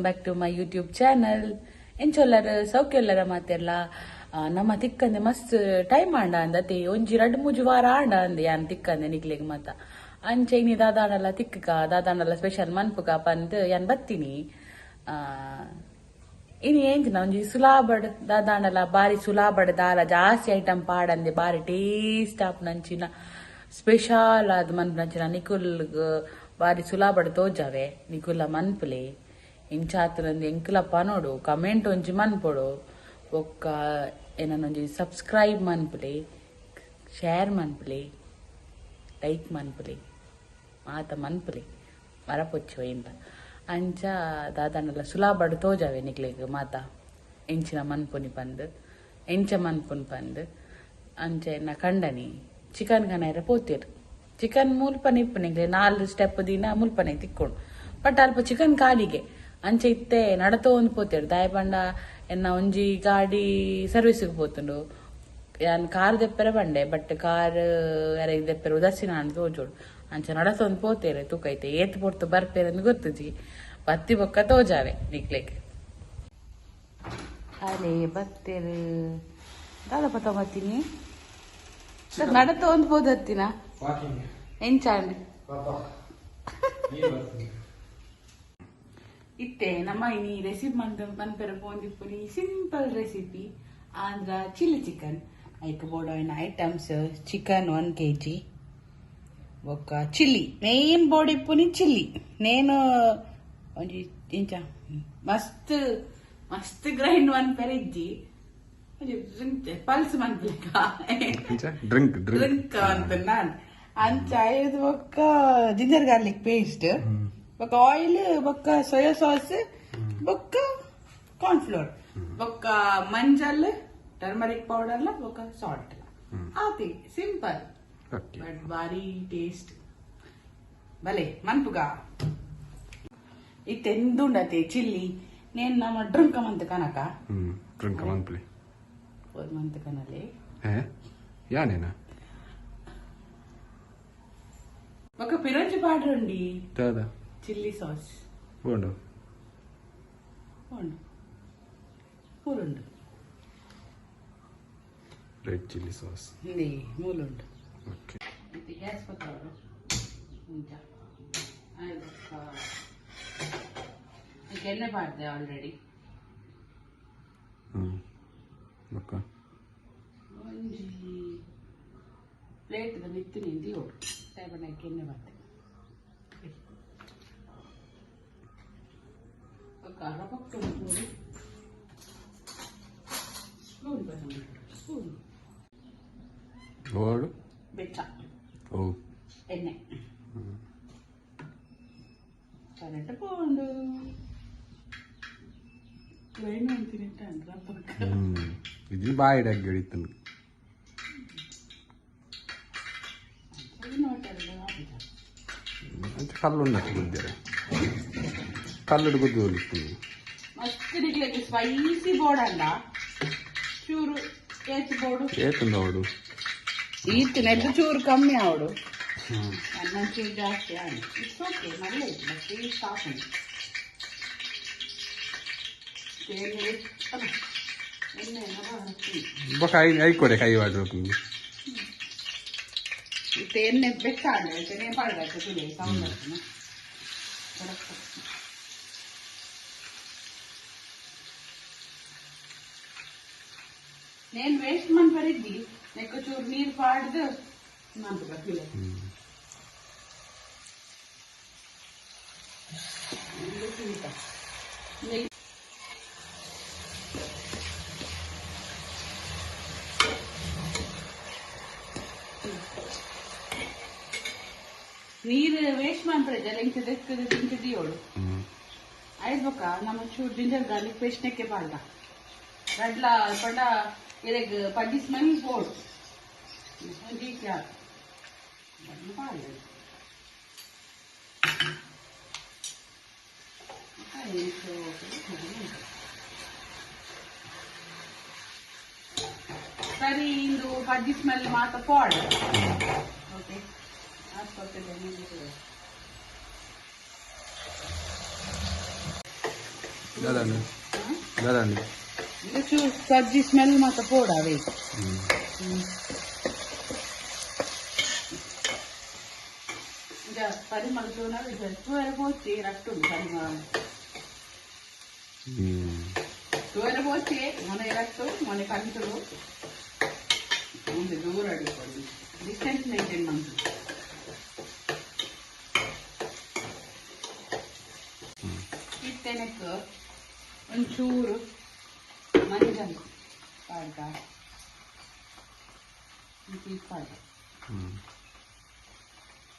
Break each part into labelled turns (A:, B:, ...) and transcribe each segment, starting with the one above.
A: Back to my YouTube channel. ಎಂಚೊಲ್ಲರ ಸೌಖ್ಯಲ್ಲರ ಮಾತೆಲ್ಲ ನಮ್ಮ ತಿಕ್ಕಂದೆ ಮಸ್ತ್ ಟೈಮ್ ಆಂಡ ಅಂದತಿ ಒಂಜಿ 2-3 ವಾರ ಆಂಡ ಅಂದೆ ಯಾನ್ ತಿಕ್ಕಂದೆ ನಿಕ್ಲೆಗ್ ಮತ ಅಂಚೆ ಇನಿ ದಾದಾಂಡಲ ತಿಕ್ಕಕ ದಾದಾಂಡಲ ಸ್ಪೆಷಲ್ ಮನ್ಪುಗ ಪಂದ್ ಯಾನ್ ಬತ್ತೀನಿ. ಇನಿ ಏಂಚಿನ ಒಂಜಿ ಸುಲಾಬಡ್ ದಾದಾಂಡಲ ಬಾರಿ ಸುಲಾಬಡ್ ದಾಲ ಜಾಸ್ತಿ ಐಟಮ್ ಪಾಡಂದೆ ಬಾರಿ ಟೇಸ್ಟ್ ಆಪ್ ನಂಚಿನ ಸ್ಪೆಷಲ್ ಆದ್ ಮನ್ಪುನಂಚಿನ ನಿಕುಲ್ ಬಾರಿ ಸುಲಾಬಡ್ ತೋಜಾವೆ ನಿಕುಲ ಮನ್ಪುಲೆ ಇಂಚಾತುನಂದು ಎಂಕುಲಪ್ಪ ನೋಡು ಕಮೆಂಟ್ ಒಂಜಿ ಮನ್ಪೊಡು ಒಕ್ಕ ಏನೊಂಜಿ ಸಬ್ಸ್ಕ್ರೈಬ್ ಮನ್ಪುಲೆ ಶೇರ್ ಮನ್ಪುಲೆ ಲೈಕ್ ಮನ್ಪುಲೆ ಮಾತ ಮನ್ಪುಲೆ ಮರಪೊಚ್ಚು ಇಂದ ಅಂಚ ದಾದಾಂಡಲ ಸುಲಾಬಡ್ ತೋಜಾವೆ ನಿಕ್ಲೆಗ್ ಮಾತ ಎಂಚಿನ ಮನ್ಪುನಿ ಪಂದ್ ಎಂಚ ಮನ್ಪುನ್ ಪಂದ್ ಅಂಚ ಎನ್ನ ಕಂಡನಿ ಚಿಕನ್ ಕನಾಯ್ರ ಪೋತಿರ್ ಚಿಕನ್ ಮುಲ್ಪನೆ ಇಪ್ಪನಿಗೆ 4 ಸ್ಟೆಪ್ ದಿನ ಮುಲ್ಪನೆ ತಿಕ್ಕೊಂಡು ಬಟ್ ಅಲ್ಪ ಚಿಕನ್ ಕಾಲಿಗೆ ಅಂಚೆ ಇತ್ತೆ ನಡತೋ ಒಂದು ಪೋತೇಡು ದಾಯ ಪಂಡ ಎನ್ನ ಒಂಜಿ ಗಾಡಿ ಸರ್ವಿಸ್ಗೆ ಪೋತುಂಡು ಯಾನ್ ಕಾರ್ ದೆಪ್ಪರೆ ಬಂಡೆ ಬಟ್ ಕಾರ್ ಯಾರಿಗೆ ದೆಪ್ಪರೆ ಉದಾಸೀನ ಅಂತ ತೋಜೋಡು ಅಂಚೆ ನಡತೊಂದು ಪೋತೇರೆ ತೂಕೈತೆ ಏತ್ ಪೊರ್ತು ಬರ್ಪೇರೆ ಅಂತ ಗೊತ್ತುಜಿ ಬತ್ತಿ ಬೊಕ್ಕ ತೋಜಾವೆ ನಿಕ್ಲೆಗ್ ಅಲೆ ಬತ್ತೇರು ದಾದ ಪತ ಬತ್ತೀನಿ ನಡತ ಒಂದು ಪೋದತ್ತಿನ ಎಂಚಾಂಡ್ ಇತ್ತೆ ನಮ್ಮ ಇನಿ ರೆಸಿಪಿ ಮನ್ಪೆರ ಪೋಂದಿಪ್ಪುನಿ simple recipe Andhra chilli chicken ಐಕ್ ಬೋಡೋಯಿನ ಐಟಮ್ಸ್ ಚಿಕನ್ 1 kg ಬೊಕ್ಕ ಚಿಲ್ಲಿ ಮೇನ್ ಬೋಡಿಪ್ಪುನಿ ಚಿಲ್ಲಿ ನೇನು ಒಂಜಿ ಇಂಚ ಮಸ್ತ್ ಮಸ್ತ್ ಗ್ರೈಂಡ್ ಮನ್ಪೆರ ಇಜ್ಜಿ ಪಲ್ಸ್ ಮನ್ಪುಲೆಕ ಡ್ರಿಂಕ್ ಅಂತ ನಾನು ಅಂಚ ಇದು ಬೊಕ್ಕ ಜಿಂಜರ್ ಗಾರ್ಲಿಕ್ ಪೇಸ್ಟ್ ಬೊಕ್ಕ ಆಯಿಲ್ ಬೊಕ್ಕ ಸೋಯಾ ಸಾಸ್ ಬೊಕ್ಕ ಕಾರ್ನ್ಫ್ಲೋರ್ ಬೊಕ್ಕ ಮಂಜಲ್ ಟರ್ಮರಿಕ್ ಪೌಡರ್ ಬೊಕ್ಕ ಸಾಲ್ಟ್ ಆತಿ ಸಿಂಪಲ್ ಬಟ್ ಬಾರಿ ಟೇಸ್ಟ್ ಬಲೆ ಮನ್ಪುಗ ಇತ್ತೆಂದುಂಡತೆ ಚಿಲ್ಲಿ ನೇನು ನಮ್ಮ ಡ್ರಿಂಕ್ ಮಂತ್ ಕನಕ
B: ಡ್ರಿಂಕ್ ಮನ್ಪುಲಿ
A: ಮಂತ್ ಕನಲೆ
B: ಯಾನೇನ
A: ఒక పిరంజి పాడండి
B: దాదా
A: చిల్లీ సాస్
B: వండు
A: వండు మూలుండు
B: రెడ్ చిల్లీ సాస్
A: ఇది మూలుండు
B: ఓకే
A: ఇది గ్యాస్ పత్రాలు ఇంకా ఇది ఎన్న పాడదే ఆల్రెడీ
B: ఓకే
A: ಒಂಜಿ ಪ್ಲೇಟ್ ನಿತ್ತು ನಿಂದಿ ಓಡು ಸಾಯಬಣ್ಣಕ್ಕೆ ಎಣ್ಣೆ ಬರ್ತದೆ ಖಾರ ಪಕ್ಕ ನೋಡಿ ಸ್ಪೂನ್ ಬರೋದು ಸ್ಪೂನ್
B: ಓಡು
A: ಬೆಚ್ಚ
B: ಓ
A: ಎಣ್ಣೆ ಕರೆಂಟ್ ಪೋಂಡು ಟ್ರೈನ್ ಅಂತೀನಿ ಅಂದ್ರೆ ಪಕ್ಕ
B: ಇದು ಬಾಯಿಡಾಗಿ ಹಿಡಿತೀನಿ ಕಲ್ಲುಂಡಕ್ಕೆ ಗುದ್ದಿರೆ ಕಲ್ಲುಡು ಗುದ್ದು ಹೋಲಿಸ್ತೀನಿ
A: ಮಸ್ತ್ ನಿಕ್ಲೆಗ್ ಸ್ಪೈಸಿ ಬೋರ್ಡ್ ಅಲ್ಲ ಚೂರು ಏಚ್ ಬೋರ್ಡು
B: ಏತುಂದ ಅವಡು
A: ಈತಿನೆಲ್ಲ ಚೂರು ಕಮ್ಮಿ ಅವಡು ಅನ್ನ ಚೂರು ಜಾಸ್ತಿ ಆಗಿ ಇಟ್ಸ್ ಓಕೆ ನಲ್ಲ ಇತ್ತು ಬಟ್ ಟೇಸ್ಟ್ ಆಫ್
B: ಎಣ್ಣೆ ಐಕೊಡೆ ಕೈ ವಾಡ್ಬೇಕು
A: ಎಣ್ಣೆ ಬೆಚ್ಚಾಂಡೆ ತೆನೆ ಪಾಡಬೇಕು ತುಳಿ ಸೌಂಡ್ నేను వేస్ట్ మన పరిద్ది నెక్క చూరు నీరు పాడదు నాకు బతిలే ನೀರು ವೇಸ್ಟ್ ಮಾಡ್ಬೇಡ ಜಲ ಇಂಚ ದಿಯೋಳು ಆಯ್ತು ಬೊಕ್ಕ ನಮ್ಮ ಚೂರು ಜಿಂಜರ್ ಗಾರ್ಲಿಕ್ ಪೇಸ್ಟ್ ನೆಕ್ಕೆ ಪಾಡ್ದ ಗಡ್ಲ ಪಂಡ ಇದಕ್ಕೆ 10 ಸ್ಮೆಲ್ ಬೋರ್ಡ್ ಸರಿ ಇಂದು 10 ಸ್ಮೆಲ್ ಮಾತ್ರ ಪಾಡ್ ಓಕೆ
B: दादाने दादाने
A: ಇದು ಸಜ್ಜಿ ಸ್ಮೆಲ್ ಮಾತ್ರ ಪೋಡಾವೆ ಈಗ ಪರಿಮಳ ಚೂರ ಪೋಚಿ ರಟ್ಟುಂಡು ಪರಿಮಳ ಚೂರ ಪೋಚಿ ಮನೆ ರಟ್ಟು ಮನೆ ಕಂಚುಡು ಮುಂದೆ ದೂರ ಅಡಿಕೊಂಡು ಡಿಸ್ಟೆನ್ಸ್ ಮೇಂಟೈನ್ ಮಾಡ್ತೀವಿ ಇತ್ತೇನಕ್ಕೆ ಒಂಚೂರು ಮಂಜಲ್ ಪಾಡ್ಕ ಪಾಡ್ಕ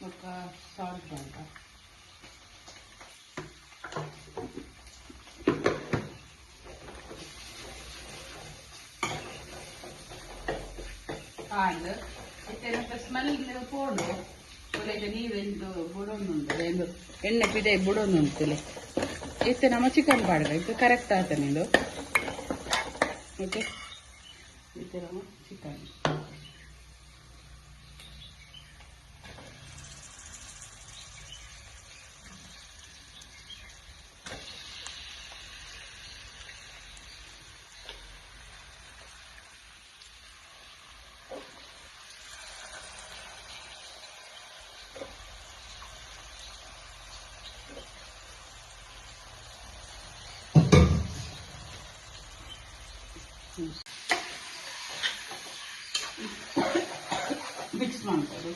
A: ఒక సాల్ట్ పాడ్క ಆಯ್ತು ಇತ್ತೇನಕ್ಕೆ ಸ್ಮೆಲ್ ಪೋಡು ಕೊಲೆಗೆ ನೀವೆಂದು ಬುಡೊಂದುಂಟು ಎಂದು ಎಣ್ಣೆ ಪಿದೆ ಬುಡೊಂದುಂಟು ಇತ್ತೆ ನಮ್ಮ ಚಿಕನ್ ಪಾಡ್ಕ ಇದು ಕರೆಕ್ಟ್ ಆತನೆ ಇದು ಓಕೆ ಇತ್ತೆ ನಮ್ಮ ಚಿಕನ್ ಮಿಕ್ಸ್ ಮಾಡ್ತಾರೆ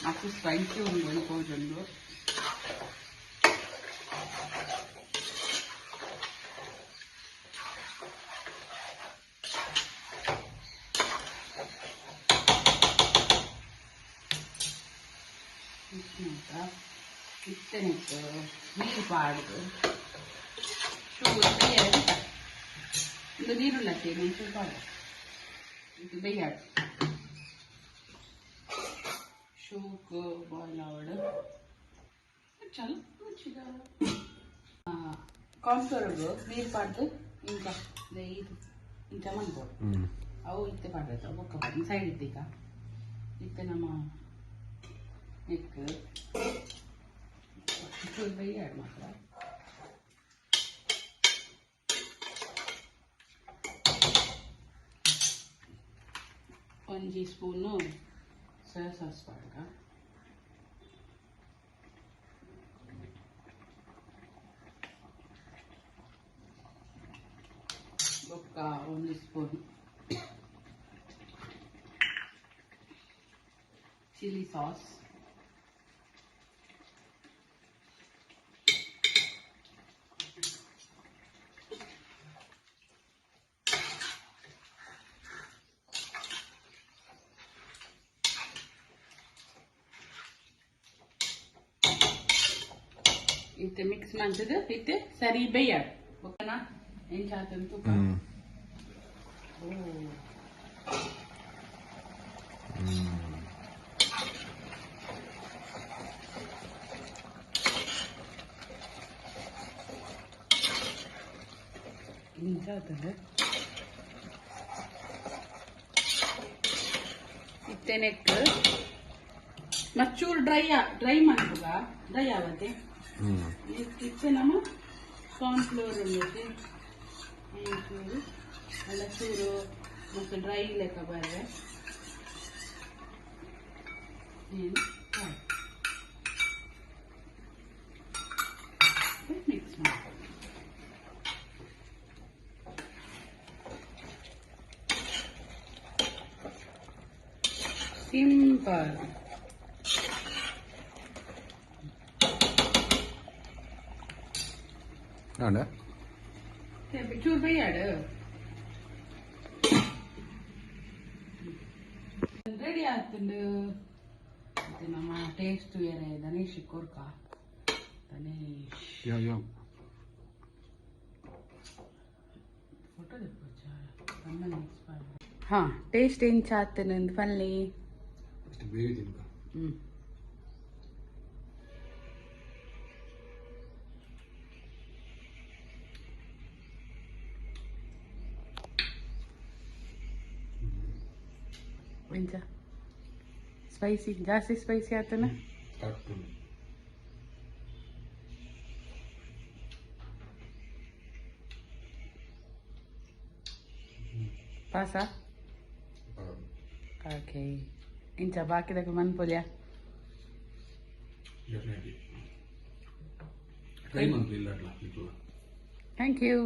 A: ಅಷ್ಟು ಸ್ಪೈಸಿ ಒಂದು ಅನ್ಕೋದು ಇತ್ತನಿತ್ತು ನೀರು ಪಾಡ್ದು ಇದು ನೀರುಳ್ಳ ಮೆಣಸು ಪಾಡು ಇದು ಬೇಯಾಡು ಶೂಕ್ ಬಾಯ್ಲ್ ಆವಡು ಚಲೋ ರುಚಿగా ಕಾನ್ಫ್ಲವರ್ಗು ನೀರು ಪಾಡ್ದು ಇಂಕ ಇದು ಇಂಚ ಮನ್ಬೋದು ಅವು ಇತ್ತೆ ಪಾಡ್ಬೇಕು ಅವು ಬೊಕ್ಕ ಸೈಡ್ ಇದ್ದೀಗ ಇತ್ತೆ ನಮ್ಮ ನೆಕ್ ಚೂರು ಬೇಯಾಡು ಮಾತ್ರ ಒಂದು ಟೀಸ್ಪೂನು ಸೋಯಾ ಸಾಸ್ ಪಾಡ್ಕ ಬೊಕ್ಕ ಒಂದು ಸ್ಪೂನ್ ಚಿಲ್ಲಿ ಸಾಸ್ इतने मिक्स मंचद इतने सरी बेयाड ओकेना ఏం చేద్దాం తుక ఓ ఏం చేద్దాం ಇತ್ತೇನೆಕ್ ಮಚ್ಚೂರು ಡ್ರೈ ಮಾಡ್ಬೋದ ಡ್ರೈ ಆಗುತ್ತೆ ಇತ್ತೆ ನಮ್ಮ ಕಾರ್ನ್ಫ್ಲೋರ್ ಅನ್ನೋದು ಚೂರು ಎಲ್ಲ ಚೂರು ಮತ್ತು ಡ್ರೈ ಲೆಕ್ಕ ಬರೆ ಮಿಕ್ಸ್ ಮಾಡಿ ಸಿಂಪಲ್ ಚೂರು ಬೇಯಾಡು ರೆಡಿ ಆಗ್ತುಂಡು ಮತ್ತೆ ನಮ್ಮ ಟೇಸ್ಟ್ ಬೇರೆ ಧನೇಶ್ ಕೋರ್ಕ ಧನೇಶ್ ಫೋಟೋ ಹಾ ಟೇಸ್ಟ್ ಏನ್ ಚಾತ ನಂದು ಪಲ್ಲಿ ಎಂಚ ಸ್ಪೈಸಿ ಜಾಸ್ತಿ ಸ್ಪೈಸಿ ಆತನ ಪಾಸಾ ಓಕೆ ಇಂಚ ಬಾಕಿದಾಗ ಮನ್ಪೊಲ್ಯ
B: ಟ್ರೈ ಮಾಡ್ಲಿಲ್ಲ
A: ಥ್ಯಾಂಕ್ ಯು